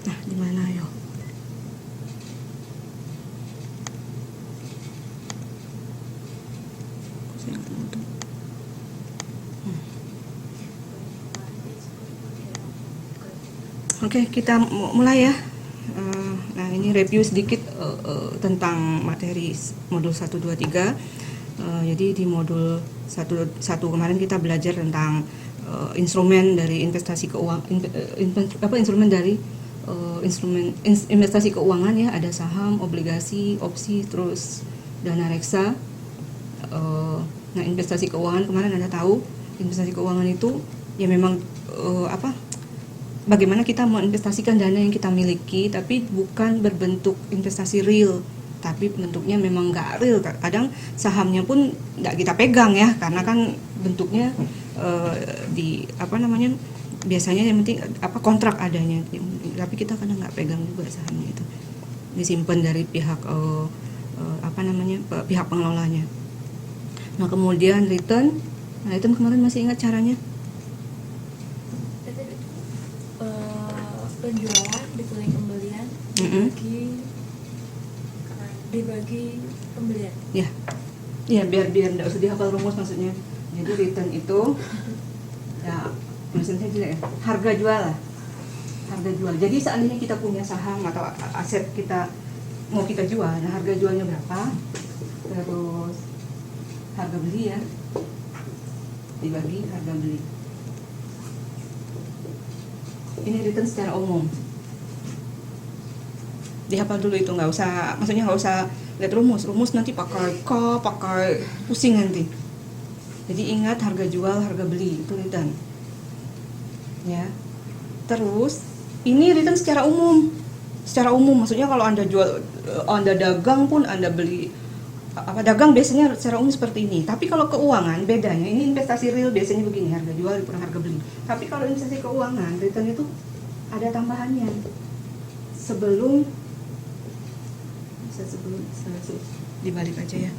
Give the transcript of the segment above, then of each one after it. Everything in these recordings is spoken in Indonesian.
Nah, di mana yo? Saya nggak tahu tuh. Oke, kita mulai ya. Nah, ini review sedikit tentang materi modul 1, 2, 3. Jadi di modul 1 kemarin kita belajar tentang instrumen dari investasi keuangan, instrumen dari instrumen investasi keuangan ya, ada saham, obligasi, opsi, terus dana reksa. Nah, investasi keuangan kemarin Anda tahu, investasi keuangan itu ya memang bagaimana kita menginvestasikan dana yang kita miliki, tapi bukan berbentuk investasi real, tapi bentuknya memang nggak real. Kadang sahamnya pun nggak kita pegang ya, karena kan bentuknya biasanya yang penting kontrak adanya, tapi kita kadang nggak pegang juga sahamnya itu, disimpan dari pihak pihak pengelolanya. Nah, kemudian return kemarin masih ingat caranya? Penjualan dikurangi pembelian, dibagi pembelian. Ya biar nggak usah dihafal rumus maksudnya. Jadi return itu ya maksudnya jelek ya, harga jual lah, harga jual. Jadi seandainya kita punya saham atau aset kita mau kita jual, nah harga jualnya berapa, terus harga beli ya dibagi harga beli. Ini return secara umum. Dihafal dulu itu, nggak usah lihat rumus nanti pakai pusing nanti. Jadi ingat harga jual, harga beli itu return. Ya. Terus ini return secara umum. Secara umum maksudnya kalau Anda jual, Anda dagang pun, Anda beli dagang biasanya secara umum seperti ini. Tapi kalau keuangan bedanya, ini investasi real biasanya begini, harga jual dikurang harga beli. Tapi kalau investasi keuangan, return itu ada tambahannya. Sebelum dibalik aja ya.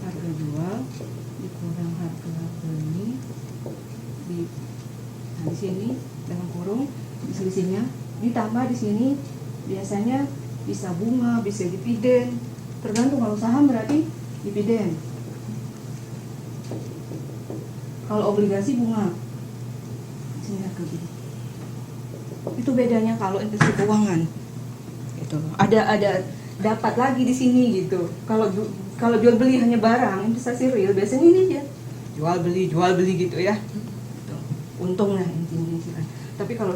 Harga jual dikurang harga beli di sini dalam kurung selisihnya, ditambah di sini biasanya bisa bunga, bisa dividen, tergantung. Kalau saham berarti dividen, kalau obligasi bunga. Sini harga beli. Itu bedanya kalau investasi keuangan. Itu ada dapat lagi di sini gitu. Kalau jual beli hanya barang, investasi real biasanya ini aja. Jual beli gitu ya. Gitu. Untung lah intinya. Tapi kalau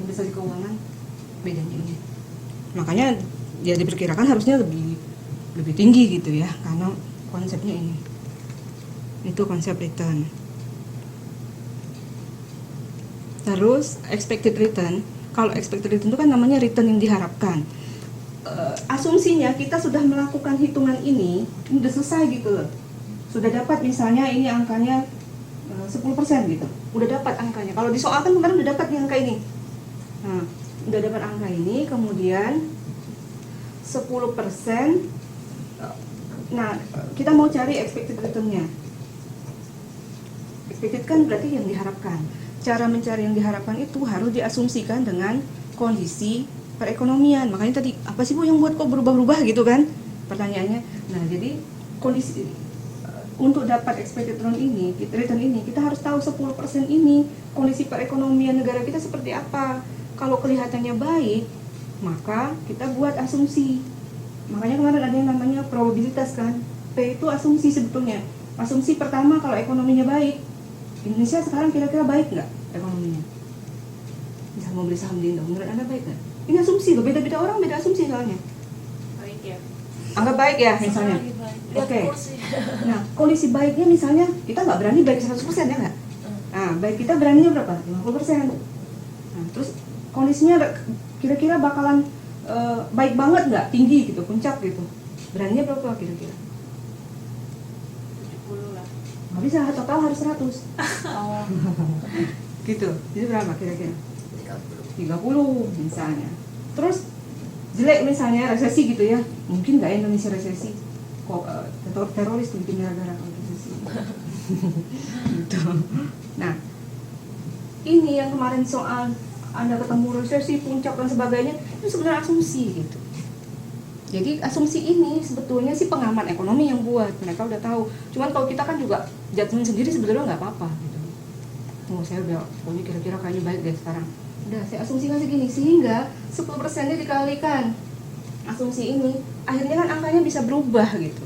investasi keuangan bedanya ini. Makanya ya diperkirakan harusnya lebih tinggi gitu ya, karena konsepnya ini. Itu konsep return. Terus expected return. Kalau expected return itu kan namanya return yang diharapkan. Asumsinya kita sudah melakukan hitungan ini udah selesai gitu loh. Sudah dapat misalnya ini angkanya 10% gitu. Udah dapat angkanya. Kalau di soal kan kemarin udah dapat angka ini. Nah, udah dapat angka ini, kemudian 10%. Nah, kita mau cari expected return-nya. Expected kan berarti yang diharapkan. Cara mencari yang diharapkan itu harus diasumsikan dengan kondisi perekonomian. Makanya tadi, apa sih Bu yang buat kok berubah-ubah gitu kan pertanyaannya. Nah, jadi kondisi untuk dapat expected return ini kita harus tahu 10% ini kondisi perekonomian negara kita seperti apa. Kalau kelihatannya baik, maka kita buat asumsi. Makanya kemarin ada yang namanya probabilitas kan. P itu asumsi sebetulnya. Asumsi pertama kalau ekonominya baik. Indonesia sekarang kira-kira baik nggak ekonominya? Bisa mau beli saham di Indo, menurut Anda baik nggak? Ini asumsi loh, beda-beda orang beda asumsi soalnya. Baik ya. Anggap baik ya misalnya. Oke. Nah, kondisi baiknya misalnya kita nggak berani baik 100% ya nggak? Nah, baik kita beraninya berapa? 50%. Nah, terus kondisinya kira-kira bakalan baik banget nggak? Tinggi gitu, puncak gitu. Beraninya berapa kira-kira? 70 lah. Nggak bisa, total harus 100. Oh. Gitu. Jadi berapa kira-kira? 30 misalnya. Terus jelek misalnya resesi gitu ya, mungkin nggak Indonesia resesi, kok teroris bikin gara-gara kalau resesi. Gitu. Nah, ini yang kemarin soal Anda ketemu resesi, puncak dan sebagainya, itu sebenarnya asumsi gitu. Jadi asumsi ini sebetulnya si pengamat ekonomi yang buat, mereka udah tahu. Cuman kalau kita kan juga judgement sendiri sebetulnya nggak apa-apa gitu. Oh, saya udah pokoknya kira-kira kayaknya baik deh sekarang. Udah saya asumsikan segini, sehingga 10%-nya dikalikan asumsi ini, akhirnya kan angkanya bisa berubah gitu.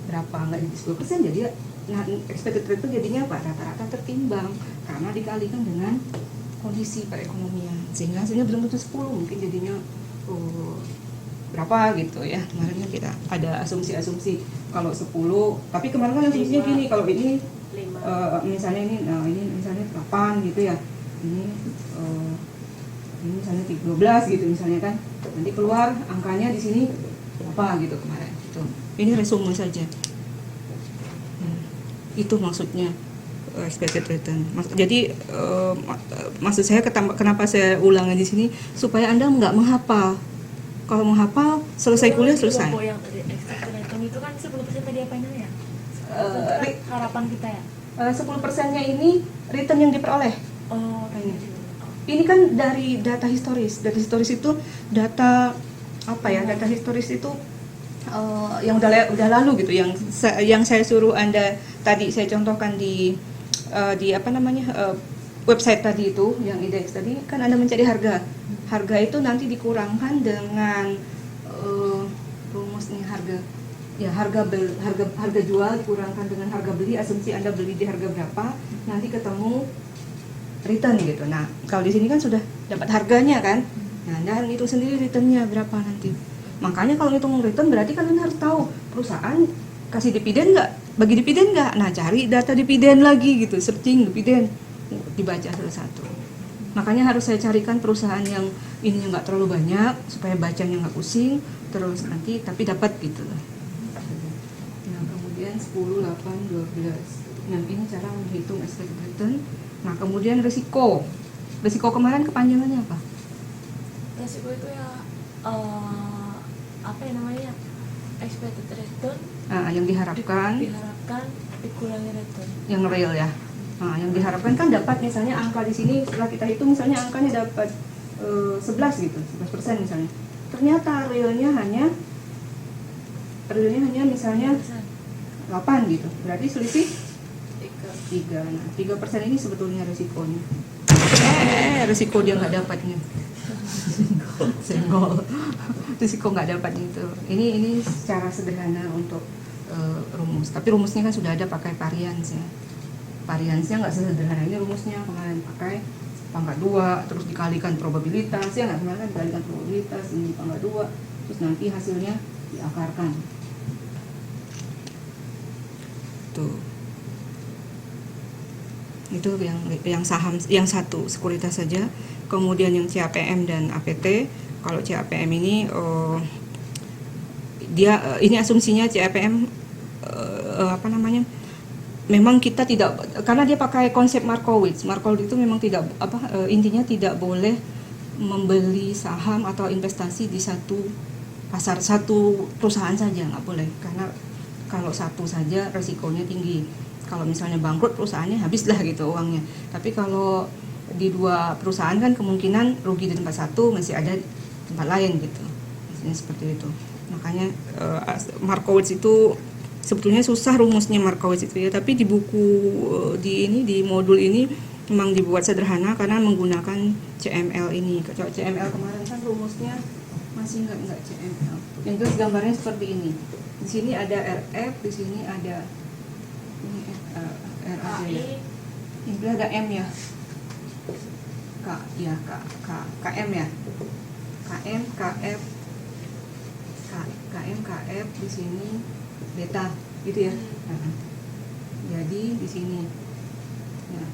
Berapa, nggak jadi 10%, jadi nah, expected rate itu jadinya apa? Rata-rata tertimbang karena dikalikan dengan kondisi perekonomian, sehingga hasilnya belum tentu 10, mungkin jadinya berapa gitu ya. Kemarin kan kita ada asumsi-asumsi kalau 10, tapi kemarin kan asumsinya gini, kalau ini 5. misalnya ini, nah ini misalnya 8 gitu ya, ini misalnya 13 gitu misalnya kan, nanti keluar angkanya di sini apa gitu kemarin. Itu ini resume saja. Itu maksudnya expected return. Jadi maksud saya kenapa saya ulangi di sini supaya Anda nggak menghafal. Kalau menghafal selesai kuliah selesai. Yang expected return itu kan 10% tadi apa namanya? Harapan kita ya. 10%-nya ini return yang diperoleh. Oh, Ini kan dari data historis. Data historis itu data apa ya? Data historis itu yang udah lalu gitu, yang saya suruh Anda tadi saya contohkan di apa namanya website tadi itu, yang indeks tadi kan Anda mencari harga itu nanti dikurangkan dengan rumus nih, harga jual dikurangkan dengan harga beli, asumsi Anda beli di harga berapa, nanti ketemu return gitu. Nah, kalau di sini kan sudah dapat harganya kan, nah dan itu sendiri returnnya berapa nanti. Makanya kalau ngitung return berarti kalian harus tahu perusahaan kasih dividen nggak, bagi dividen nggak. Nah, cari data dividen lagi gitu, searching dividen, dibaca satu-satu. Makanya harus saya carikan perusahaan yang ininya nggak terlalu banyak supaya bacanya nggak pusing, terus nanti tapi dapat gitu loh. Nah, kemudian 10, 8, 12. Nah, ini cara menghitung expected return. Nah, kemudian risiko kemarin kepanjangannya apa? Resiko itu ya apa ya namanya, expected return, Yang diharapkan dikurangi return yang real ya. Nah, yang diharapkan kan dapat misalnya angka di sini setelah kita hitung misalnya angkanya dapat 11 gitu, 11% misalnya. Ternyata realnya hanya misalnya 8 gitu. Berarti selisih 3. Nah, 3% ini sebetulnya risikonya. Risiko dia nggak dapatnya. Senggol. Risiko nggak dapat itu. Ini secara sederhana untuk rumus. Tapi rumusnya kan sudah ada pakai varians ya. Variansnya nggak sesederhana ini rumusnya, kemarin pakai pangkat 2 terus dikalikan probabilitas ya, nggak kemarin kan dikalikan probabilitas ini pangkat 2 terus nanti hasilnya diakarkan. Tuh. Itu yang saham yang satu sekuritas saja. Kemudian yang CAPM dan APT. Kalau CAPM ini ini asumsinya CAPM apa namanya? Memang kita tidak, karena dia pakai konsep Markowitz. Markowitz itu memang tidak intinya tidak boleh membeli saham atau investasi di satu pasar, satu perusahaan saja, nggak boleh, karena kalau satu saja resikonya tinggi. Kalau misalnya bangkrut perusahaannya habislah gitu uangnya. Tapi kalau di dua perusahaan kan kemungkinan rugi di tempat satu masih ada di tempat lain gitu. Maksudnya seperti itu. Makanya Markowitz itu sebetulnya susah rumusnya Markowitz itu ya, tapi di buku di modul ini memang dibuat sederhana karena menggunakan CML ini. Kalau CML kemarin kan rumusnya masih enggak CML. Yang jelas gambarnya seperti ini. Di sini ada RF, di sini ada ini R aja ya. Ini ada M ya. KM ya. KM, KF, KM, KF di sini beta gitu ya. Jadi di sini. Nah,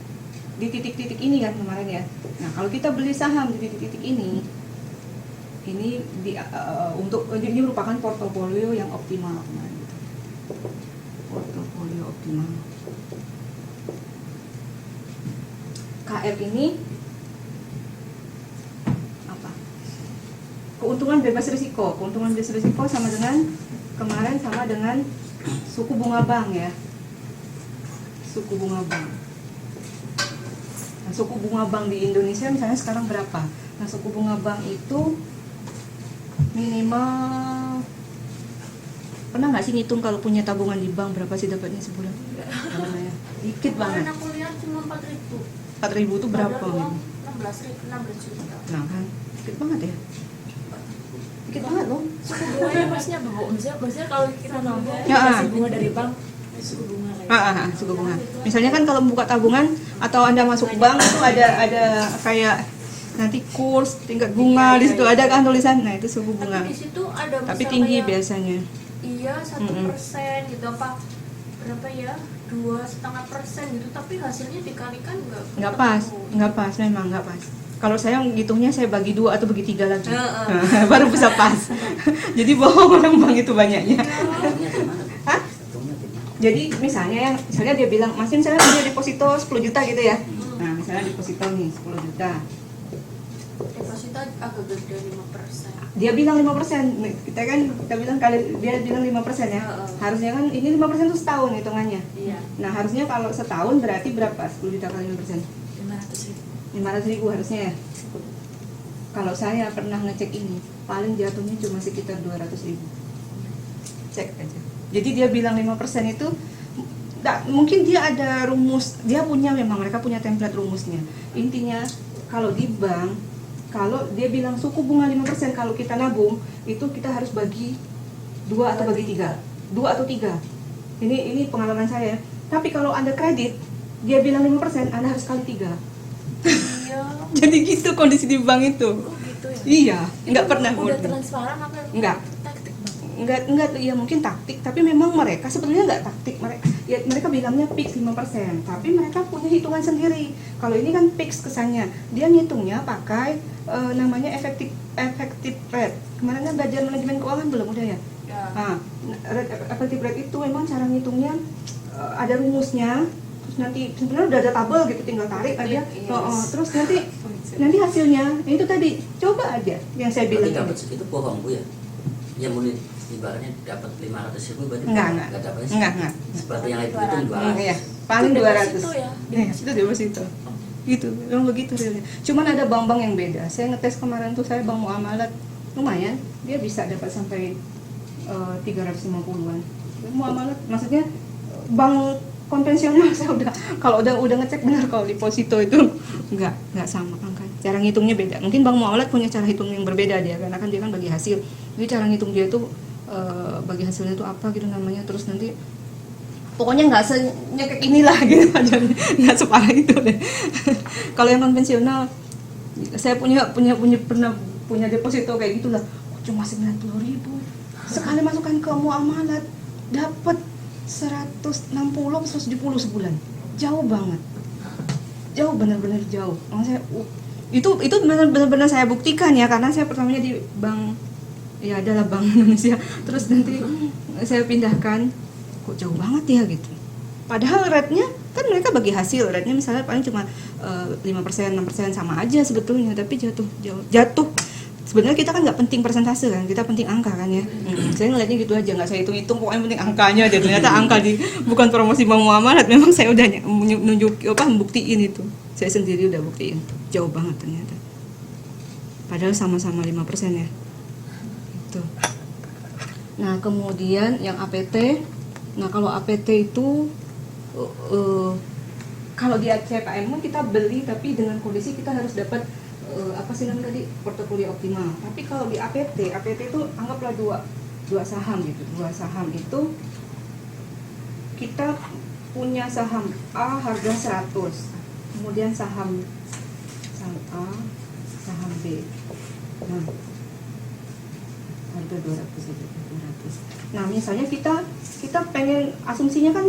di titik-titik ini kan kemarin ya. Nah, kalau kita beli saham di titik-titik ini ini merupakan portofolio yang optimal kemarin. Portofolio optimal. KF ini apa? Keuntungan bebas risiko. Keuntungan bebas risiko sama dengan kemarin sama dengan suku bunga bank ya. suku bunga bank. Nah, suku bunga bank di Indonesia misalnya sekarang berapa? Nah, suku bunga bank itu minimal, pernah nggak sih ngitung kalau punya tabungan di bank berapa sih dapatnya sebulan? Ya, dikit banget. Kemarin aku lihat cuma 4.000. 4.000 itu berapa? Padahal uang 16 juta. Nah kan, dikit banget ya. Dikit banget loh. Suku bunganya maksudnya apa, Bu? Maksudnya kalau kita nabung Ya, kasih bunga dari bank, suku bunga lain. Suku bunga. Misalnya kan kalau membuka tabungan atau Anda masuk bank itu ada kayak nanti kurs, tingkat bunga, di situ ada kan tulisan. Nah, itu suku bunga. Tapi di situ ada Tapi misal tinggi kayak, biasanya. iya 1% gitu apa berapa ya, 2,5% gitu, tapi hasilnya dikalikan Nggak pas, memang nggak pas. Kalau saya ngitungnya saya bagi 2 atau bagi 3 lagi. Baru bisa pas. Jadi bohong orang bank itu banyaknya. Hah? Jadi misalnya dia bilang, "Mas, misalnya punya deposito 10 juta gitu ya." Nah, misalnya deposito nih 10 juta. Deposito agak gede 5%. Dia bilang 5%. Kita bilang dia bilang 5% ya. Harusnya kan ini 5% itu setahun hitungannya. Iya. Nah, harusnya kalau setahun berarti berapa? 10 juta kali 5%. 500.000. 500.000 harusnya ya. Kalau saya pernah ngecek ini, paling jatuhnya cuma sekitar 200.000. Cek aja. Jadi dia bilang 5% itu mungkin dia ada rumus, mereka punya template rumusnya. Intinya kalau di bank, kalau dia bilang suku bunga 5%, kalau kita nabung itu kita harus bagi 2 atau bagi 3. 2 atau 3. Ini pengalaman saya. Tapi kalau Anda kredit, dia bilang 5%, Anda harus kali 3. Iya. Jadi gitu kondisi di bank itu. Oh gitu ya. Iya, nggak pernah Udah murni. transparan apa? Enggak. Taktik banget. Enggak, iya mungkin taktik, tapi memang mereka sebetulnya enggak taktik. Mereka bilangnya fix 5%, tapi mereka punya hitungan sendiri. Kalau ini kan fix kesannya. Dia ngitungnya pakai namanya effective rate. Kemarin kan belajar manajemen keuangan belum udah ya? Ya. Nah, effective rate itu memang cara ngitungnya ada rumusnya. Terus nanti sebenarnya udah ada tabel gitu, tinggal tarik aja. Yes. Terus nanti hasilnya itu tadi coba aja yang saya bilang. Tapi dapat segitu bohong Bu ya? Ya mungkin ibaratnya dapat 500.000 berarti Enggak. dapat sih. Enggak. Seperti yang itu 200. Iya, paling Itu 200. deposito ya? Itu deposito. Gitu, memang begitu realnya. Cuman ada bank-bank yang beda. Saya ngetes kemarin tuh, saya bank muamalat lumayan, dia bisa dapat sampai 350-an. Muamalat maksudnya bank konvensional saya kalau udah ngecek benar kalau deposito itu enggak sama angka. Cara ngitungnya beda. Mungkin bank muamalat punya cara hitung yang berbeda dia, karena kan dia kan bagi hasil. Jadi cara ngitung dia itu bagi hasilnya itu apa gitu namanya, terus nanti pokoknya nggak senyekek inilah gitu aja, nggak separah itu deh. Kalau yang konvensional, saya pernah punya deposito kayak gitulah, cuma 90.000 sekali masukkan ke muamalat dapat 160 170 sebulan, jauh banget, jauh benar-benar jauh. Maksudnya itu benar-benar saya buktikan ya, karena saya pertamanya di bank ya adalah Bank Indonesia, terus nanti saya pindahkan, kok jauh banget ya gitu. Padahal rate-nya kan mereka bagi hasil, rate-nya misalnya paling cuma 5%, 6% sama aja sebetulnya, tapi jatuh. Sebenarnya kita kan nggak penting persentase kan, kita penting angka kan ya. Saya ngeliatnya gitu aja, nggak saya hitung-hitung, pokoknya penting angkanya aja. Ternyata angka bukan promosi bank muamalat, memang saya udah membuktiin itu. Saya sendiri udah buktiin, jauh banget ternyata. Padahal sama-sama 5% ya. Itu. Nah kemudian yang APT, nah kalau APT itu kalau di CPM kita beli, tapi dengan kondisi kita harus dapat apa sih namanya tadi, portofolio optimal. Tapi kalau di APT itu anggaplah dua saham gitu. Dua saham itu kita punya saham A harga 100, kemudian saham A, saham B. Nah, harga 200. Nah, misalnya kita pengen asumsinya kan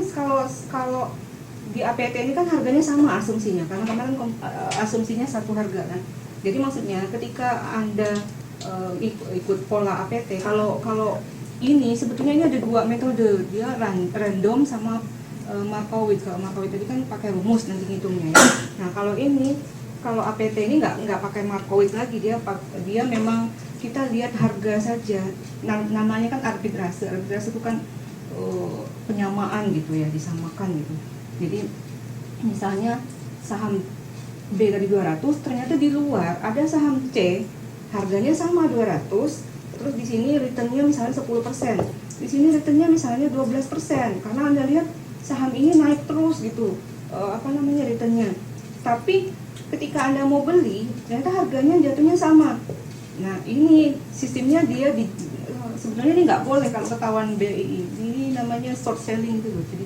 kalau di APT ini kan harganya sama asumsinya, karena kemarin asumsinya satu harga kan. Jadi maksudnya ketika Anda ikut pola APT, kalau ini sebetulnya ini ada dua metode, dia random sama Markowitz. Kalau Markowitz tadi kan pakai rumus nanti ngitungnya ya. Nah kalau APT ini nggak pakai Markowitz lagi, dia memang kita lihat harga saja. Namanya kan arbitrase itu kan penyamaan gitu ya, disamakan gitu. Jadi misalnya saham B tadi 200, ternyata di luar ada saham C harganya sama 200, terus di sini returnnya misalnya 10%, di sini returnnya misalnya 12%, karena Anda lihat saham ini naik terus gitu, returnnya. Tapi ketika Anda mau beli, ternyata harganya jatuhnya sama. Nah, ini sistemnya dia sebenarnya ini nggak boleh kalau ketahuan BI. Ini namanya short selling gitu loh. Jadi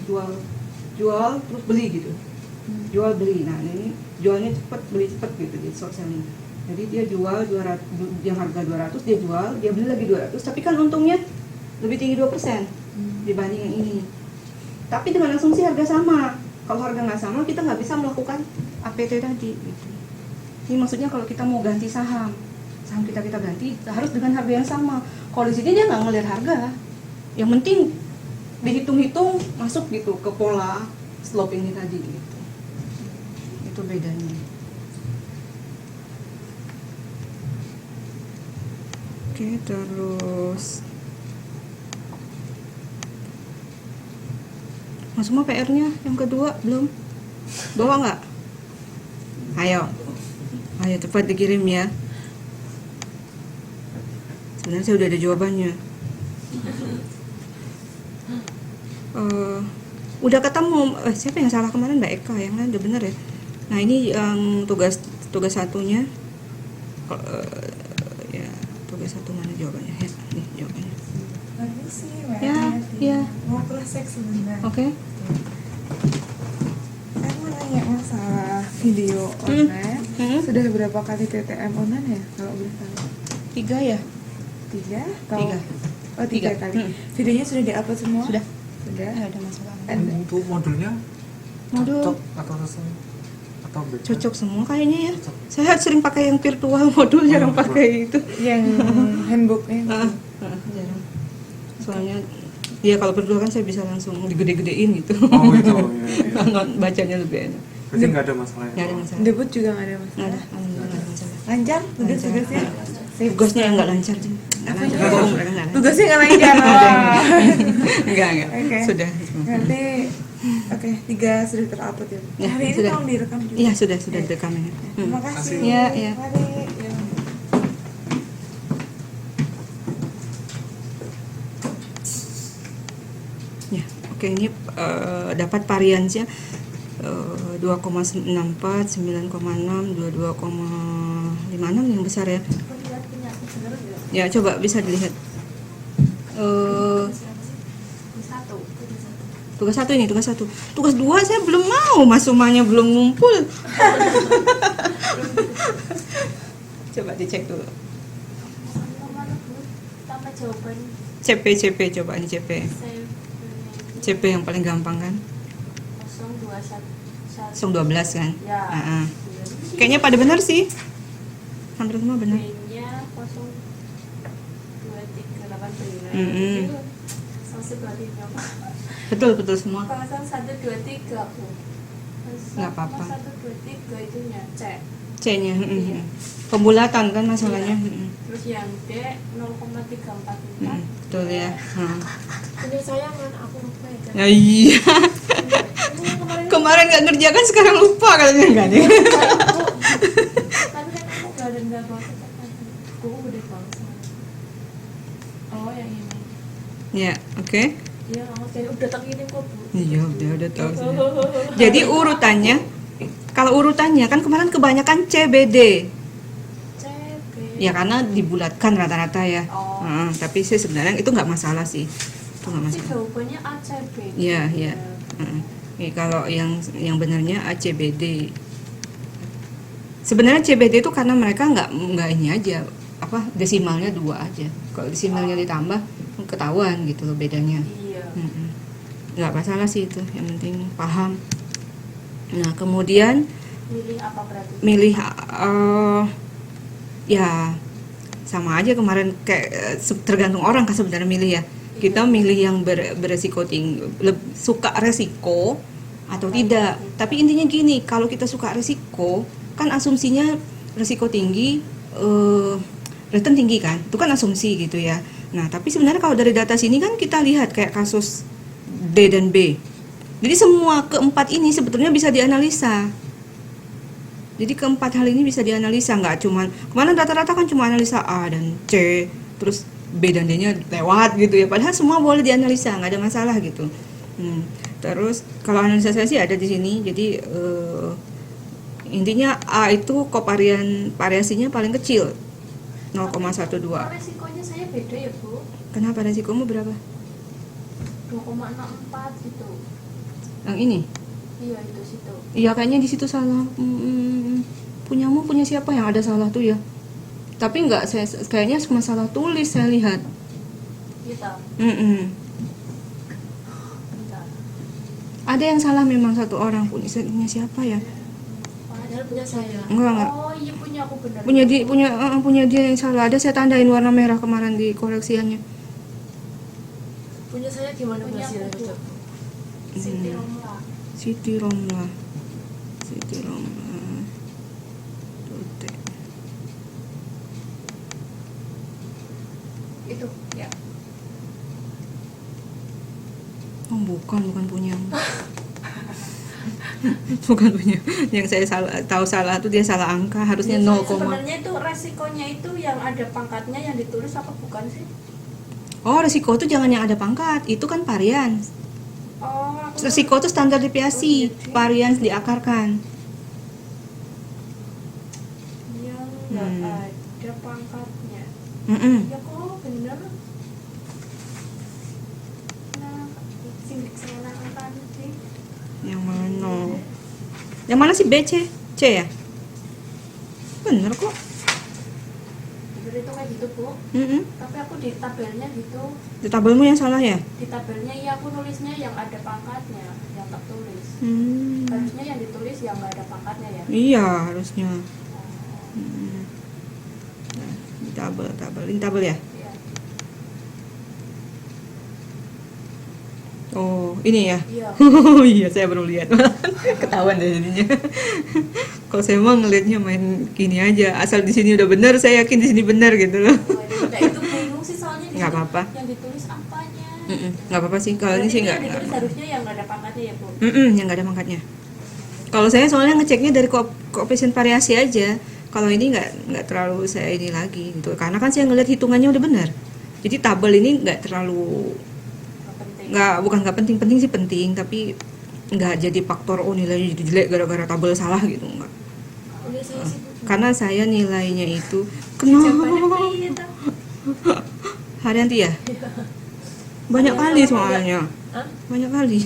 jual terus beli gitu. Jual beli. Nah, ini jualnya cepat, beli cepat gitu, jadi short selling. Jadi dia jual 200, yang harga 200 dia jual, dia beli lagi 200, tapi kan untungnya lebih tinggi 2% dibanding yang ini. Tapi dengan asumsi harga sama. Kalau harga nggak sama, kita nggak bisa melakukan APT tadi gitu. Ini maksudnya kalau kita mau ganti saham kita ganti harus dengan harga yang sama. Kalau di sini dia nggak ngelihat harga, yang penting dihitung-hitung masuk gitu ke pola slope ini tadi gitu. Itu bedanya. Oke, terus semua PR-nya yang kedua belum? Bawa nggak? Ayo cepat dikirim ya. Sebenarnya saya udah ada jawabannya. Udah ketemu. Siapa yang salah kemarin? Mbak Eka, yang lain udah bener ya. Nah, ini yang tugas satunya. Ya, tugas satu mana jawabannya? Ya, nih jawabannya. Permisi, Mbak. Ya. Mau cross check sebentar. Oke. Saya mau nanya masalah video online. Sudah berapa kali TTM online ya? Kalau boleh tahu. 3 ya? 3? Tiga. Oh, 3 Tiga. kali. Videonya sudah diupload semua? Sudah. Sudah. Nggak ada masalah. Untuk modulnya Modul cocok atau sesuai atau beda? cocok semua kayaknya ya. Saya sering pakai yang virtual, modul jarang pakai itu. Yang handbooknya. Jarang. Soalnya ya kalau berdua kan saya bisa langsung digede-gedein gitu. Oh gitu. Iya. Bacanya lebih enak. Berarti nggak ada masalah ya? Nggak ada masalah. Debut juga nggak ada Nggak masalah. ada. Alhamdulillah nggak ada masalah. Lancar tugas-tugasnya? Tugasnya yang nggak lancar sih. Nggak lancar. Bohong, mereka nggak lancar. Tugasnya nggak lancar. Enggak. Oke. Sudah. Nanti oke, 3 sudah terupload ya. Ya, Hari ini sudah. tolong direkam juga. Iya, sudah direkam ya. Terima kasih. Iya, iya. Mari. Ya. Ya, oke, ini dapat variansnya 2,64, 9,6, 22,56 yang besar ya. Aku lihat punya aku bener nggak? Ya, coba bisa dilihat. Satu. Tugas satu ini, tugas satu. Tugas 2 saya belum mau, Mas Sumanya belum ngumpul. Coba dicek dulu. Sama mana Bu? Tambah jawaban CP coba ini CP. saya CP yang paling gampang kan? 021. 012 kan? Ya. Ah. Kayaknya pada benar sih. Hampir semua benar. B-nya 02385 Mm-mm. itu masih berarti berapa? Betul semua. 0123 aku. Nggak apa-apa. 0123 itunya C. C-nya. Iya. Pembulatan kan masalahnya. Iya. Terus yang D 0,344. Betul ya. Ini saya mana aku lupa ya. Ya iya. Ini yang Kemarin nggak ngerjakan, sekarang lupa katanya nggak nih. Tapi kan aku gak ada nggak bawa catatan. Aku udah bawa semua. Oh yang ini. Ya, oke. Iya, aku jadi udah tak kirim kok Bu. Iya, udah tahu saya. Jadi urutannya, kalau urutannya kan kemarin kebanyakan CBD. CB. Ya karena dibulatkan rata-rata ya. Oh. Tapi sih sebenarnya itu nggak masalah sih. Itu nggak Si masalah. jawabannya ACB. Iya. Kalau yang benarnya ACBD. Sebenarnya CBD itu karena mereka nggak ini aja, desimalnya 2 aja. Kalau desimalnya ditambah ketahuan gitu loh bedanya. Iya. Nggak masalah sih itu, yang penting paham. Nah kemudian Milih apa berarti? milih ya sama aja kemarin kayak tergantung orang kan sebenarnya milih ya. Kita milih yang beresiko tinggi, suka resiko atau tidak. Tapi intinya gini, kalau kita suka resiko, kan asumsinya resiko tinggi, return tinggi kan? Itu kan asumsi gitu ya. Nah, tapi sebenarnya kalau dari data sini kan kita lihat kayak kasus D dan B. Jadi semua keempat ini sebetulnya bisa dianalisa. Jadi keempat hal ini bisa dianalisa, nggak cuman kemarin rata-rata kan cuma analisa A dan C, terus B dan D-nya lewat gitu ya. Padahal semua boleh dianalisa, nggak ada masalah gitu. Terus kalau analisa saya sih ada di sini. Jadi intinya A itu variasinya paling kecil 0,12. Resikonya saya beda ya Bu. Kenapa resikomu berapa? 2,64 gitu. Yang ini? Iya itu situ. Iya kayaknya di situ salah. Punyamu punya siapa yang ada salah tuh ya? Tapi nggak, saya kayaknya masalah tulis saya lihat. Kita. Bentar. Ada yang salah memang satu orang, punya siapa ya? Padahal punya saya. Enggak. Oh iya punya aku benar. Punya dia yang salah. Ada saya tandain warna merah kemarin di koreksiannya. Punya saya gimana Punya hasilnya aku, Bu. coba? Siti Romla. Siti Romla. Tute. Itu ya. Oh bukan punya. Bukan punya. Yang saya tahu salah tuh dia salah angka, harusnya 0, Sebenarnya itu resikonya itu yang ada pangkatnya yang ditulis apa bukan sih? oh resiko tuh jangan yang ada pangkat, itu kan varian. Oh, aku Resiko tuh standar deviasi, varian diakarkan. yang nggak ada pangkatnya. Mm-mm. Ya kok bener. Nah, silik senang sih. Yang mana? Yang mana sih B, C? C ya? Bener kok. Bener itu kayak gitu Bu. Mm-mm. Tapi aku di tabelnya gitu. Di tabelmu yang salah ya? Di tabelnya iya aku nulisnya yang ada pangkatnya, yang tertulis. Hmm. Harusnya yang ditulis yang nggak ada pangkatnya ya. Iya harusnya. Nah, di tabel ya? Iya. Oh ini ya? Iya. Oh iya saya baru lihat. Ketahuan deh jadinya. Kalau saya mau ngelihatnya main gini aja, asal di sini udah benar, saya yakin di sini benar gitu loh. Nah, itu bingung sih soalnya di Nggak situ apa-apa. yang ditulis apanya. Nggak apa-apa sih, kalau ini Berarti sih yang nggak. ditulis harusnya yang nggak ada pangkatnya ya Bu. Yang nggak ada pangkatnya. Kalau saya soalnya ngeceknya dari koefisien variasi aja. Kalau ini nggak terlalu saya ini lagi gitu. Karena kan saya ngelihat hitungannya udah benar. Jadi tabel ini nggak terlalu Nggak penting. bukan nggak penting sih penting, tapi nggak jadi faktor oh nilainya jadi jelek gara-gara tabel salah gitu nggak. Udah saya sih Bu. Karena saya nilainya itu Jawabannya kenapa gitu. Haryanti ya? Banyak kali soalnya. Hah? Banyak kali.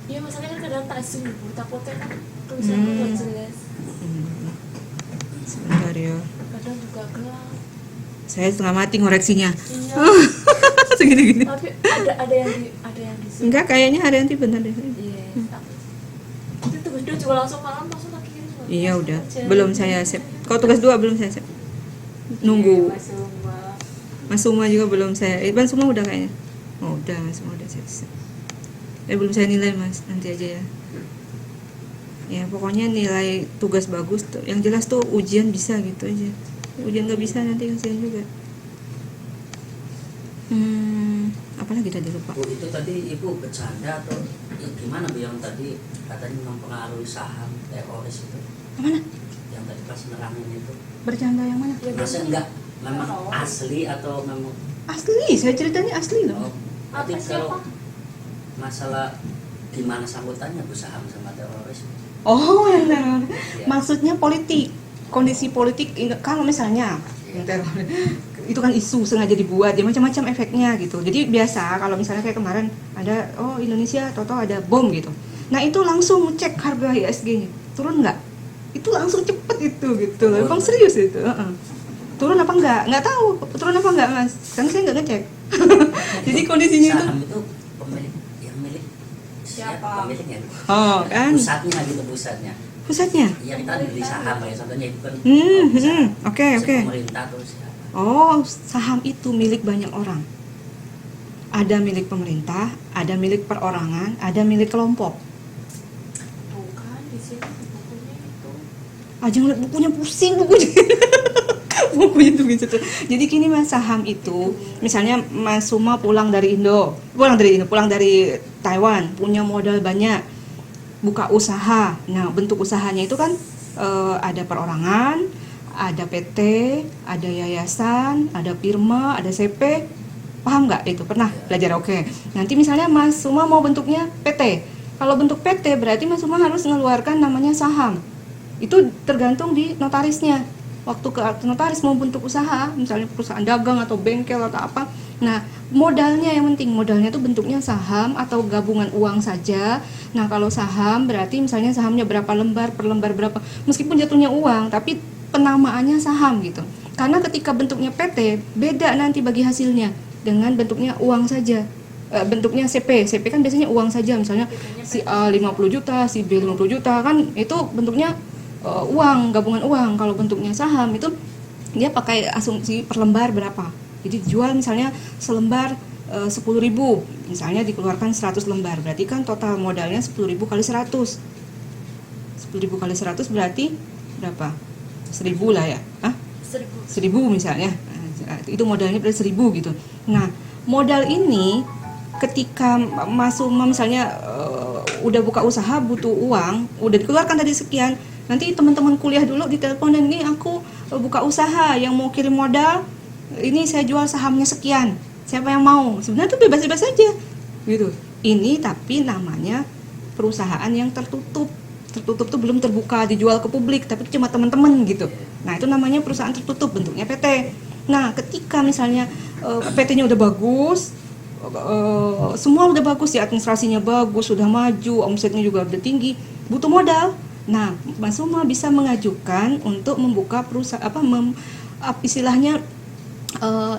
Iya masalahnya kan kadang tak zoom Bu, takutnya kan tulisannya nggak jelas. Sebentar ya. Kadang juga gelap. Saya setengah mati ngoreksinya. Iya. Segini-gini. Tapi ada yang di zoom. Enggak, kayaknya Haryanti benar deh. Iya. Itu tugas 2 juga langsung malam langsung tak kirim. Iya udah. Belum saya save. Kalau tugas 2 belum saya save. Nunggu. Mas Uma. Mas Suma juga belum saya. Mas Suma udah kayaknya. Oh, udah, Mas Suma udah saya. Belum saya nilai Mas, nanti aja ya. Ya pokoknya nilai tugas bagus tuh. Yang jelas tuh ujian bisa gitu aja. Ujian nggak bisa nanti kasihan juga. Apalagi tadi lupa. Bu, itu tadi Ibu bercanda atau ya, gimana Bu yang tadi katanya mempengaruhi saham teroris itu? Yang mana? Yang tadi pas nerangin itu. Bercanda yang mana? Masa enggak memang asli atau memang Asli, saya ceritanya asli loh. berarti Apa kalau siapa? masalah gimana sambutannya Bu saham sama teroris? Oh, yang teror. Iya. Maksudnya politik, kondisi politik. Kalau misalnya yang teror, itu kan isu sengaja dibuat, ya macam-macam efeknya gitu. Jadi biasa kalau misalnya kayak kemarin ada Indonesia toto ada bom gitu. Nah itu langsung cek harga ISG-nya turun nggak? Itu langsung cepet itu gitu. Emang serius itu. Turun apa enggak? Nggak tahu turun apa enggak Mas. Karena saya nggak ngecek. Jadi kondisinya itu. Saham itu pemilik yang milik Siapa? pemiliknya? Oh kan. Pusatnya gitu pusatnya. Pusatnya. Ya kita beli saham ya contohnya itu kan. Oke. Pemerintah terus siapa? Oh, saham itu milik banyak orang. Ada milik pemerintah, ada milik perorangan, ada milik kelompok. Tuh kan di sini bukunya itu. Aja ngeliat bukunya pusing bukunya. Bukunya tuh gitu. Jadi gini Mas, saham itu misalnya Mas Suma pulang dari Taiwan punya modal banyak, buka usaha. Nah, bentuk usahanya itu kan ada perorangan, ada PT, ada yayasan, ada firma, ada CP. Paham nggak itu? Pernah belajar? Oke. Nanti misalnya Mas Suma mau bentuknya PT. Kalau bentuk PT berarti Mas Suma harus mengeluarkan namanya saham. Itu tergantung di notarisnya. Waktu ke notaris mau bentuk usaha, misalnya perusahaan dagang atau bengkel atau apa. Nah, modalnya yang penting, modalnya itu bentuknya saham atau gabungan uang saja. Nah, kalau saham berarti misalnya sahamnya berapa lembar, per lembar berapa. Meskipun jatuhnya uang, tapi penamaannya saham gitu. Karena ketika bentuknya PT, beda nanti bagi hasilnya dengan bentuknya uang saja. Bentuknya CP kan biasanya uang saja, misalnya si A 50 juta, si B 50 juta, kan itu bentuknya uang, gabungan uang. Kalau bentuknya saham itu dia pakai asumsi per lembar berapa. Jadi jual misalnya selembar 10.000, misalnya dikeluarkan 100 lembar, berarti kan total modalnya 10.000 kali 100. 10.000 kali 100 berarti berapa? 1.000 lah ya. Hah? 1.000 misalnya. Nah, itu modalnya berarti 1.000 gitu. Nah, modal ini ketika masuk misalnya udah buka usaha butuh uang, udah dikeluarkan tadi sekian, nanti teman-teman kuliah dulu diteleponin, nih aku buka usaha yang mau kirim modal, ini saya jual sahamnya sekian, siapa yang mau? Sebenarnya itu bebas-bebas saja gitu. Ini tapi namanya perusahaan yang tertutup tuh belum terbuka dijual ke publik, tapi cuma teman-teman gitu. Nah, itu namanya perusahaan tertutup, bentuknya PT. Nah, ketika misalnya PT-nya udah bagus, semua udah bagus ya, administrasinya bagus, sudah maju, omsetnya juga udah tinggi, butuh modal. Nah, Mas Suma bisa mengajukan untuk membuka perusahaan istilahnya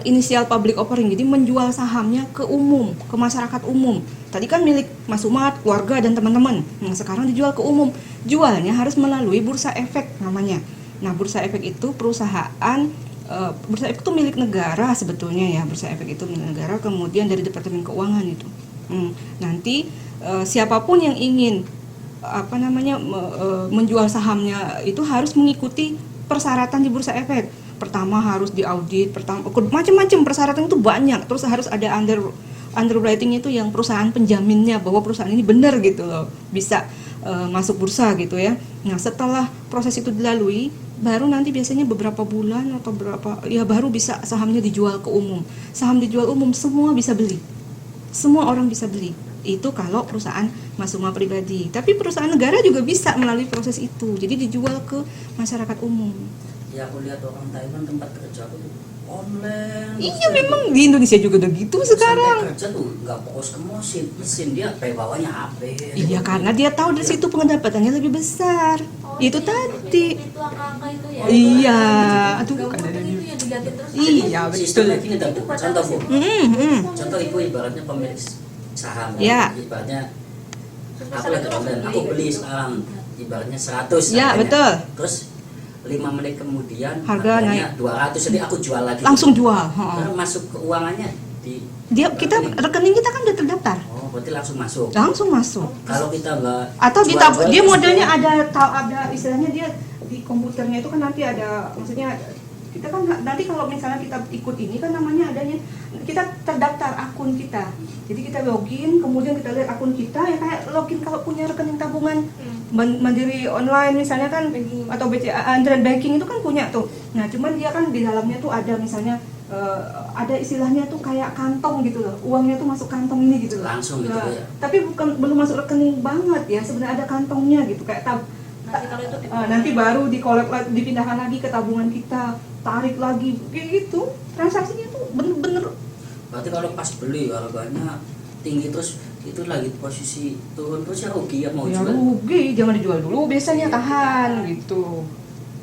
inisial public offering, jadi menjual sahamnya ke umum, ke masyarakat umum. Tadi kan milik Mas Suma, keluarga dan teman-teman. Nah, sekarang dijual ke umum. Jualnya harus melalui bursa efek namanya. Nah, bursa efek itu perusahaan, bursa efek itu milik negara sebetulnya ya. Bursa efek itu milik negara, kemudian dari Departemen Keuangan itu. Nanti siapapun yang ingin menjual sahamnya itu harus mengikuti persyaratan di bursa efek. Pertama harus diaudit, macam-macam persyaratan itu banyak. Terus harus ada underwriting itu yang perusahaan penjaminnya bahwa perusahaan ini benar gitu loh, bisa masuk bursa gitu ya. Nah, setelah proses itu dilalui, baru nanti biasanya beberapa bulan atau baru bisa sahamnya dijual ke umum. Saham dijual umum, semua bisa beli, semua orang bisa beli. Itu kalau perusahaan Mas Suma pribadi. Tapi perusahaan negara juga bisa melalui proses itu, jadi dijual ke masyarakat umum. Ya, aku lihat orang Taiwan tempat kerja tuh online. Iya, memang di Indonesia juga udah gitu sekarang. Sampai kerja tuh nggak fokus ke mesin dia kayak bawanya HP. Iya, karena dia tahu dari situ pendapatannya lebih besar. Itu tadi. Itu angka-angka itu ya. Iya, aduh Gak kan ada mungkin itu yang dilihatin terus. Iya, Sistemnya gini dah, Bu. Itu Contoh, Bu. Contoh ibu ibaratnya pemilik saham Ya. ibaratnya Terus aku masalah lagi itu online, aku beli sekarang ibaratnya 100 Ya, harganya. betul. Terus 5 menit kemudian Harga harganya 200, jadi aku jual lagi. langsung jual. Karena masuk keuangannya di Rekening kita kan udah terdaftar. Oh, berarti langsung masuk. Langsung masuk. Kalau kita nggak Atau jual-jual dia terus modelnya ada istilahnya dia di komputernya itu kan nanti ada, maksudnya kita kan nanti kalau misalnya kita ikut ini kan namanya adanya kita terdaftar akun kita. Jadi kita login, kemudian kita lihat akun kita ya kayak login kalau punya rekening tabungan Mandiri online misalnya kan, atau BCA Internet Banking itu kan punya tuh. Nah, cuman dia kan di dalamnya tuh ada misalnya ada istilahnya tuh kayak kantong gitu loh. Uangnya tuh masuk kantong ini gitu loh. Langsung gitu Nah, ya. Tapi belum masuk rekening banget ya, sebenarnya ada kantongnya gitu kayak Nanti kalau itu nanti baru dipindahkan lagi ke tabungan kita, tarik lagi kayak gitu. Transaksinya tuh bener-bener. Berarti kalau pas beli harganya tinggi terus itu lagi posisi turun terus ya rugi ya mau Ya jual. rugi, jangan dijual dulu, biasanya tahan gitu.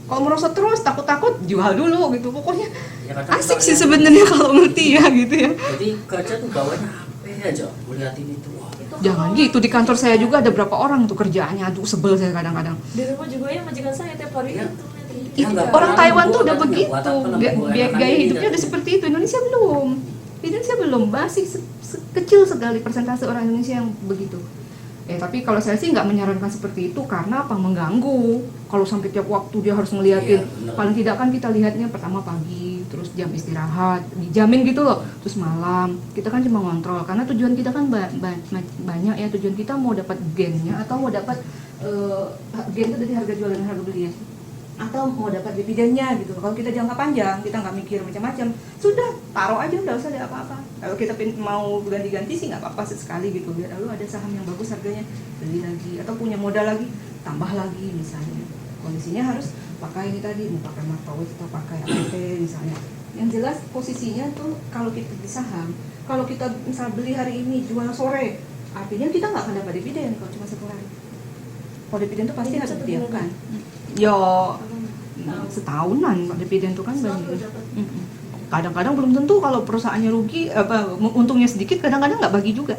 Kalau merosot terus takut-takut jual dulu gitu. Pokoknya Ya, kadang asik kalau sih yang- sebenarnya kalau ngerti ya gitu ya. Jadi kerja tuh bawanya HP aja melihat ini tuh. Wah, Jangan gitu, di kantor saya juga ada berapa orang tuh kerjaannya, aduh sebel saya kadang-kadang. di rumah juga ya majikan saya tiap hari Ya. itu lihat Ya, nggak Orang pernah Taiwan tuh buat udah apa, begitu, buat apa, buat gaya enakan ini hidupnya dan- udah seperti itu. Indonesia belum. Indonesia belum, masih kecil sekali persentase orang Indonesia yang begitu. Tapi kalau saya sih nggak menyarankan seperti itu karena apa? Mengganggu. Kalau sampai tiap waktu dia harus ngeliatin. Iya, bener. Paling tidak kan kita lihatnya pertama pagi, terus jam istirahat, dijamin gitu loh. Terus malam, kita kan cuma ngontrol. Karena tujuan kita kan banyak ya. Tujuan kita mau dapat gainnya atau mau dapat gain itu dari harga jual dan harga beli ya. Atau mau dapat dividennya gitu. Kalau kita jangka panjang, kita nggak mikir macam-macam, sudah taruh aja, nggak usah ada apa-apa. Kalau kita mau ganti-ganti sih nggak apa-apa sekali gitu. Biar lalu ada saham yang bagus harganya, beli lagi. Atau punya modal lagi, tambah lagi misalnya. Kondisinya harus pakai ini tadi, mau pakai markawis atau pakai APT misalnya. Yang jelas posisinya tuh kalau kita di saham, kalau kita misal beli hari ini jual sore, artinya kita nggak akan dapat dividen kalau cuma satu hari. Kalau dividen tuh pasti harus didiamkan. Yo, setahunan dividen tuh kan banyak. Kadang-kadang belum tentu kalau perusahaannya rugi, untungnya sedikit, kadang-kadang nggak bagi juga.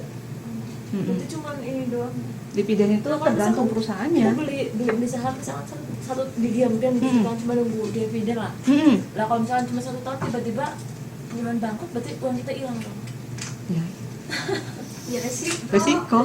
Itu cuma ini doang. Dividen itu Nah, kalau tergantung misalkan perusahaannya. Kita beli saham misalkan satu didiamkan gitu kan, cuma nunggu dividen lah. Lah kalau misalkan cuma 1 tahun tiba-tiba perusahaan bangkrut, berarti uang kita hilang dong. Ya, Ya resiko. resiko,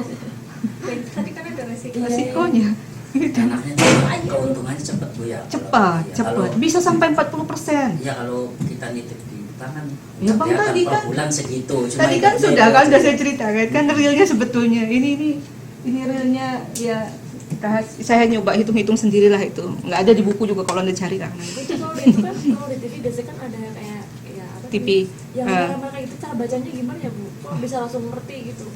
Tadi kan ada resiko. resikonya. Enaknya tuh keuntungannya cepet Bu ya. Cepat, Iya, cepat. kalau- Bisa sampai 40%. Ya kalau kita nitip di tangan, Ya, Bang, kelihatan tadi per kan- bulan segitu. Cuma Tadi kan ingatnya sudah itu kan aja. udah saya ceritakan kan realnya sebetulnya ini realnya ya saya nyoba hitung-hitung sendirilah itu, nggak ada di buku juga kalau anda cari karena itu. Itu kalau itu kan kalau di TV biasanya kan ada kayak ya apa TV, yang mereka itu cara bacanya gimana ya Bu? Kok bisa langsung ngerti gitu?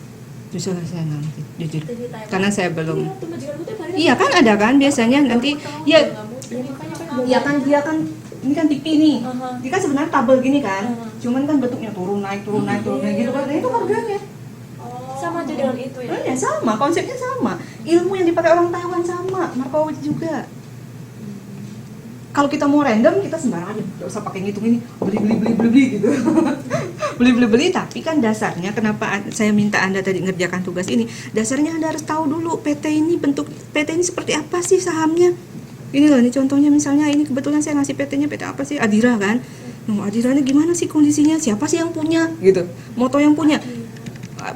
Justru saya nggak ngerti jujur TV Taiwan. karena saya belum. Iya, tuh majikan Bu tiap hari Iya kan ada kan biasanya nanti ya Ya makanya kan ya kan dia kan ini kan TV nih, Aha. dia kan sebenarnya tabel gini kan, Aha. cuman kan bentuknya turun naik gitu kan, dan itu harganya. sama aja dengan itu ya. Ya sama, konsepnya sama. Ilmu yang dipakai orang Taiwan sama, markawis juga. Kalau kita mau random, kita sembarang aja, nggak usah pakai ngitung ini, beli gitu. beli, tapi kan dasarnya kenapa saya minta Anda tadi ngerjakan tugas ini, dasarnya Anda harus tahu dulu PT ini seperti apa sih sahamnya. Ini loh, ini contohnya misalnya ini kebetulan saya ngasih PT-nya PT apa sih? Adira kan. Nah, Adira ini gimana sih kondisinya? Siapa sih yang punya? Gitu. Moto yang punya.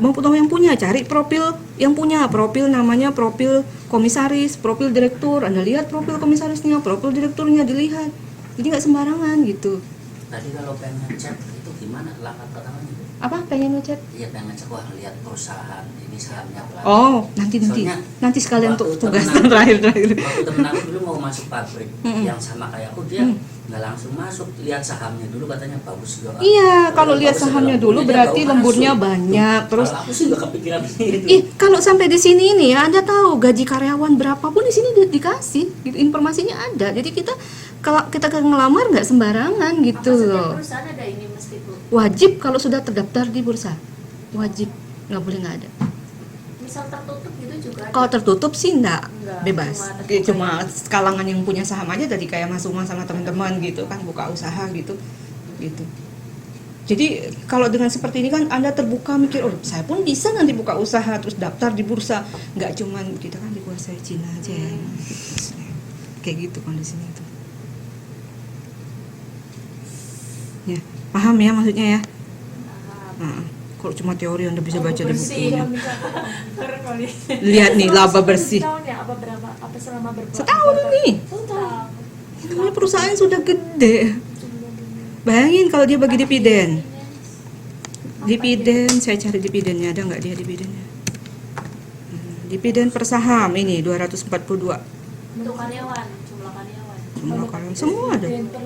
Mau tahu yang punya, cari profil yang punya, profil namanya profil komisaris, profil direktur. Anda lihat profil komisarisnya, profil direkturnya dilihat. Jadi nggak sembarangan gitu. Tadi kalau pengen ngecek itu gimana langkah pertamanya? Apa pengen ngecek? Iya pengen ngecek, wah lihat perusahaan ini sahamnya apa. Oh, nanti Soalnya sekalian waktu untuk tugas temen aku- terakhir. Waktu temen aku dulu mau masuk pabrik yang sama kayak aku, dia nggak langsung masuk, lihat sahamnya dulu katanya bagus juga. Iya, kalau lihat bagus, sahamnya ada dulu lemburnya, berarti baru lemburnya masuk. banyak. Terus Kalau aku sih nggak kepikiran gitu. kalau sampai di sini nih ya, Anda tahu gaji karyawan berapapun di sini dikasih, gitu, informasinya ada. Jadi kalau kita ngelamar nggak sembarangan gitu Apa setiap loh. perusahaan ada ini mesti Bu? Wajib kalau sudah terdaftar di bursa, wajib, nggak boleh nggak ada. Misal tertutup gitu juga ada. Kalau tertutup sih enggak, Enggak, bebas. cuma terbuka Cuma kalangan yang punya saham aja tadi kayak Mas Uma sama teman-teman gitu kan buka usaha gitu. Jadi kalau dengan seperti ini kan Anda terbuka mikir, oh saya pun bisa nanti buka usaha terus daftar di bursa. Nggak cuman kita kan dikuasai Cina aja ya. Kayak gitu kondisinya itu. Ya, paham ya maksudnya ya? Nah, kalau cuma teori Anda bisa baca di bukunya. Kali. Lihat nih laba bersih. Setahun ya apa berapa? Apa selama berapa? Setahun nih. Setahun. Namanya perusahaan sudah gede. Bayangin kalau dia bagi dividen. Dividen, saya cari dividennya, ada nggak dia dividennya? Dividen per saham ini 242. Untuk karyawan, jumlah karyawan. Jumlah karyawan semua ada. Dan per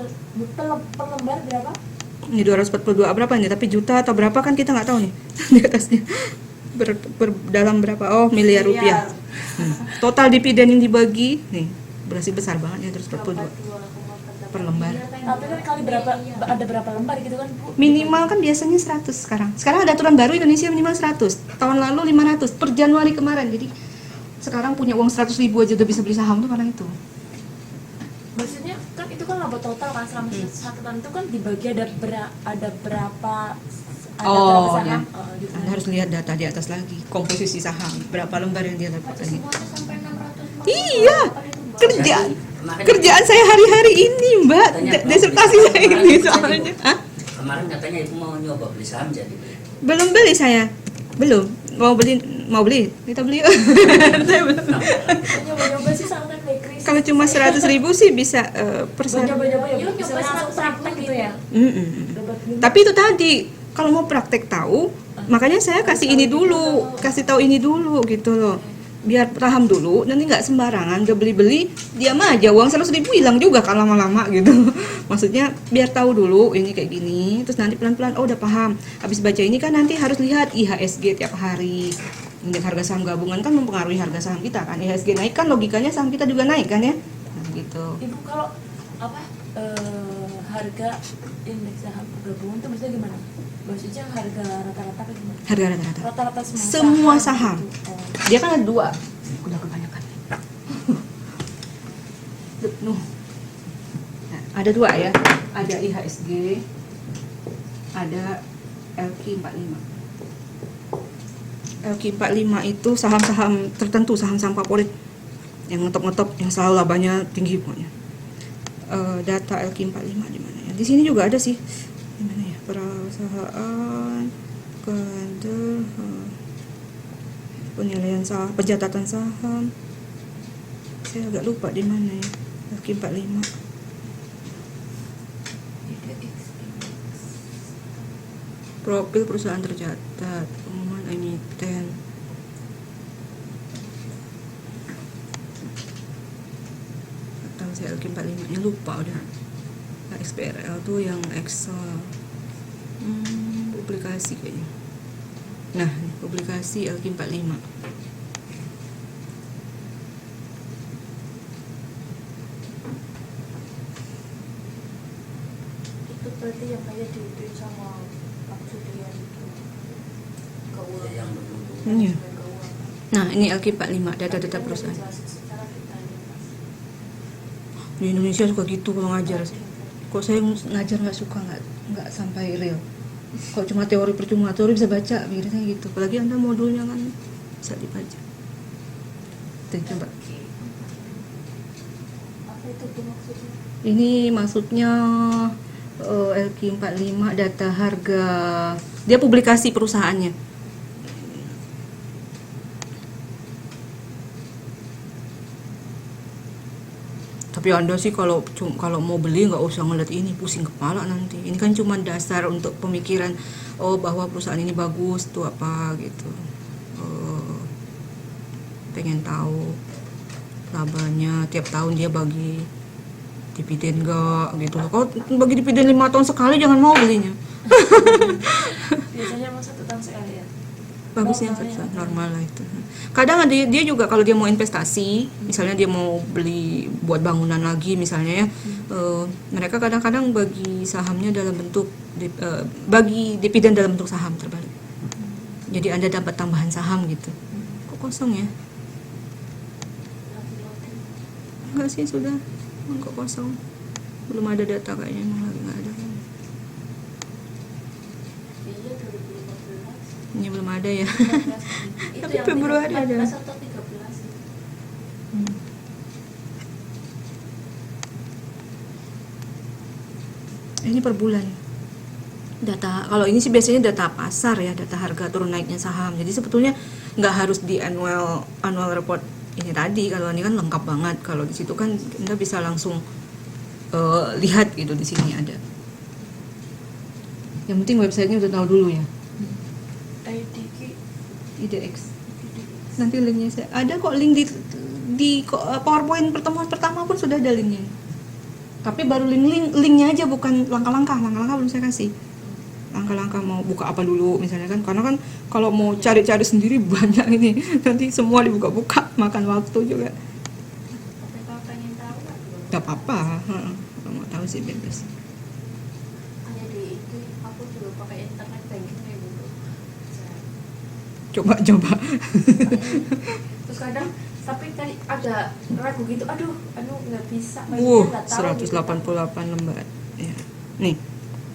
lembar berapa? Ini 242 berapa nih? Tapi juta atau berapa kan kita nggak tahu nih di atasnya. Dalam berapa? Oh, miliar rupiah. Total dividen yang dibagi nih berarti besar banget ya 242 per lembar. Tapi kan kali berapa ada berapa lembar gitu kan Bu? Minimal kan biasanya 100 sekarang. Sekarang ada aturan baru Indonesia minimal 100. Tahun lalu 500 per Januari kemarin. Jadi sekarang punya uang 100.000 aja udah bisa beli saham tuh karena itu. Maksudnya kan itu kan laba total kan selama satu tahun itu kan dibagi ada berapa Oh, berapa ya. saham? Gitu. Anda harus lihat data di atas lagi. Komposisi saham, berapa lembar yang dia dapatkan. Semuanya sampai 600. Iya. Kerjaan Kemarin- kerjaan saya hari-hari ini, Mbak. Katanya mau Disertasi beli saya saham. ini Kemarin soalnya. Hah? Kemarin katanya ibu mau nyoba beli saham jadi. Belum beli saya. Belum. Mau beli mau beli? Kita beli. Saya belum. Nyoba-nyoba sih sama kan bakery. Kalau cuma 100.000 sih bisa per sehari. Nyoba-nyoba ya, Yuk, bisa nyoba langsung praktek gitu ya. Mm-mm. Dapat minum. Tapi itu tadi, kalau mau praktek tahu, makanya saya kasih ini dulu, kasih tahu ini dulu gitu loh. Biar paham dulu, nanti nggak sembarangan udah beli-beli, diam aja uang 100.000 hilang juga kalau lama-lama gitu. Maksudnya biar tahu dulu ini kayak gini, terus nanti pelan-pelan oh udah paham. Habis baca ini kan nanti harus lihat IHSG tiap hari. Indeks harga saham gabungan kan mempengaruhi harga saham kita kan. IHSG naik kan logikanya saham kita juga naik kan ya. Nah, gitu. Ibu kalau apa harga indeks saham gabungan itu maksudnya gimana? Maksudnya harga rata-rata apa gimana? Harga rata-rata. Rata-rata Semua saham. gitu. Oh. Dia kan ada dua. Udah kebanyakan. Nuh. Nah, ada dua ya. Ada IHSG, ada LQ45. LQ45 itu saham-saham tertentu, saham-saham favorit yang ngetop-ngetop, yang selalu labanya tinggi pokoknya. Data LQ45 di mana ya? Di sini juga ada sih. Di mana ya? Perusahaan, kader, penilaian saham, pencatatan saham. Saya agak lupa di mana ya. LQ45. Profil perusahaan tercatat, pengumuman emiten. Atau saya LQ45 nya lupa udah. Nah, XBRL tuh yang Excel. Publikasi kayaknya. Nah, ini publikasi LQ45. Itu berarti yang kayak diutuin sama Pak Sudian itu keuangan. yang dulu Iya. Keuangan. Nah, ini LQ45, data-data Kan perusahaan. dijelasin secara detail, Mas. Di Indonesia suka gitu kalau ngajar. Kok saya ngajar nggak suka, nggak sampai real. Kalau cuma teori percuma, teori bisa baca, biasanya gitu. Apalagi anda modulnya kan bisa dibaca. Tuh, coba. Apa itu tuh maksudnya? Ini maksudnya LQ45 data harga. Dia publikasi perusahaannya. Tapi anda sih kalau mau beli nggak usah ngeliat ini, pusing kepala nanti. Ini kan cuma dasar untuk pemikiran bahwa perusahaan ini bagus tuh apa gitu. Pengen tahu labanya tiap tahun dia bagi dividen nggak gitu. Kalau bagi dividen 5 tahun sekali jangan mau belinya. Biasanya mas 1 tahun sekali ya. Bagusnya Normalnya. normal lah itu. Kadang ada dia juga kalau dia mau investasi, misalnya dia mau beli buat bangunan lagi misalnya ya, mereka kadang-kadang bagi sahamnya dalam bentuk bagi dividen dalam bentuk saham terbalik. Jadi Anda dapat tambahan saham gitu. Kok kosong ya? Enggak sih, sudah. Kok kosong? Belum ada data kayaknya, emang lagi nggak ada. Iya 2015. Ini belum ada ya. 15. Itu Tapi yang Februari ada. 14 atau 13 gitu. Ini per bulan. Data kalau ini sih biasanya data pasar ya, data harga turun naiknya saham. Jadi sebetulnya nggak harus di annual report ini tadi. Kalau ini kan lengkap banget. Kalau di situ kan Anda bisa langsung lihat gitu, di sini ada. Yang penting websitenya udah tahu dulu ya. IDX. Nanti linknya saya ada kok, link di PowerPoint pertemuan pertama pun sudah ada linknya. Tapi baru linknya aja, bukan langkah-langkah belum saya kasih. Langkah-langkah mau buka apa dulu misalnya kan, karena kan kalau mau cari-cari sendiri banyak ini, nanti semua dibuka-buka, makan waktu juga. Tapi kalau pengen tahu kan Gak apa-apa, kalau mau tahu sih bebas. hanya di itu aku juga pakai internet banking kayak gitu. Coba. Terus kadang tapi tadi ada ragu gitu, aduh nggak bisa, Wow, maksudnya nggak tahu 188 lembar. Ya. Nih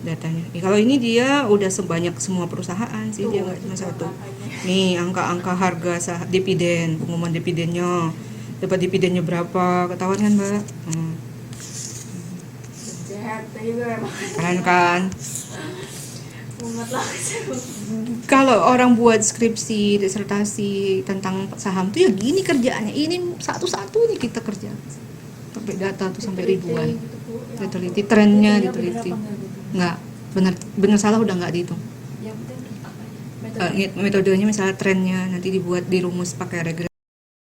datanya. Kalau ini dia udah sebanyak semua perusahaan sih, dia nggak cuma satu. Nih angka-angka harga dividen, pengumuman dividennya, dapat dividennya berapa, ketahuan kan Mbak? Jahat juga emang. Keren kan? mumet lah. Kalau orang buat skripsi, disertasi tentang saham tuh ya gini kerjaannya. Ini satu-satu ini kita kerja. Sampai data tuh sampai ribuan. Gitu, Bu. Ya, Diteliti trennya, bener diteliti. apa enggak gitu. Nggak, benar salah udah nggak dihitung. Yang penting apa ya? Metode. Metodenya misalnya trennya nanti dibuat dirumus pakai regressi.